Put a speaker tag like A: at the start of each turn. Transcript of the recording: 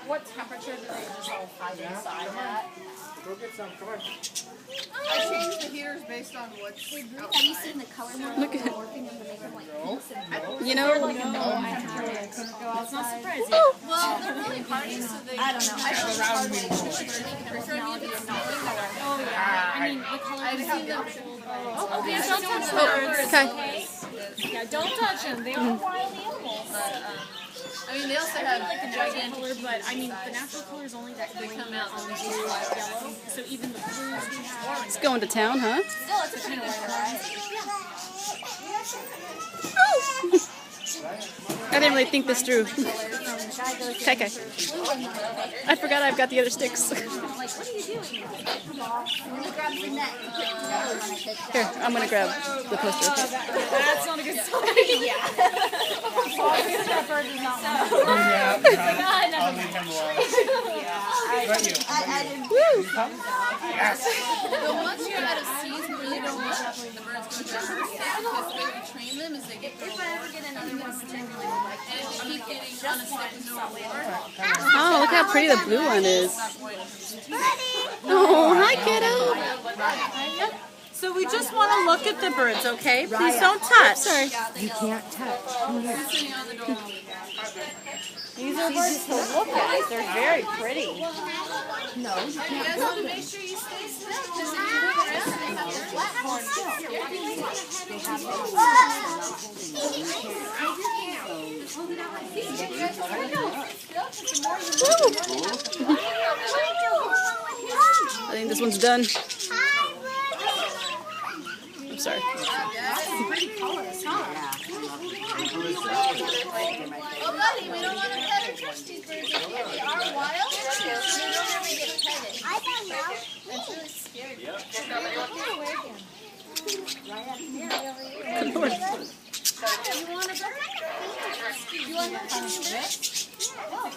A: what temperature do they just all hide inside at?
B: Go get some. Come on.
C: I changed the heaters based on what's outside.
D: Have you seen the color one?
E: Look at it.
D: Morphing them to make them like pinks and
E: You know,
A: Like a no temperature, I couldn't go outside.
C: Well, they're really hardy, so they.
D: I don't know.
C: I don't know how they prefer me to
A: Oh yeah, I mean the color.
C: I'd have them.
A: Oh, okay, don't touch birds.
E: okay.
A: Yeah, don't touch them. They are wild animals.
C: I mean, they also have
A: Like the gigantic color, but I mean the natural color is only that green,
C: come out
A: orange, blue, yellow. So even the blues we have.
E: It's going to town, huh?
D: still, it's a pretty good variety.
E: I didn't really think this through. Okay. I forgot I've got the other sticks.
D: Like, what are you doing? Let me grab the net to put the nose on a picture.
E: Here, I'm gonna grab the poster. Okay?
A: That's not a good sign.
D: Yeah.
A: That bird is not one.
B: Yeah.
A: God, never
B: I'll
A: mind.
B: leave him alone. Right you.
D: I didn't.
B: Yes.
C: the ones you're out of season really don't want the birds going down the stick because the way we train them is they get
D: If I ever get another one,
C: and if you keep getting on a stick with no reward,
E: Oh, look how pretty the blue one is. Oh, hi, kiddo.
F: So we just want to look at the birds, okay? Please don't touch.
E: Sorry.
G: You can't touch. Come here.
C: sitting on the door.
F: These are birds to look at. They're very pretty.
G: No, you
C: You
G: can't.
C: guys have to make sure you stay still because if you move around, they have their
E: I think this one's done. I'm sorry.
C: Oh, buddy, we don't want to pet or touch these birds. They are wild. They don't ever get petted.
D: I don't know.
C: It's really scary.
E: Good Lord.
C: You want to go? You want to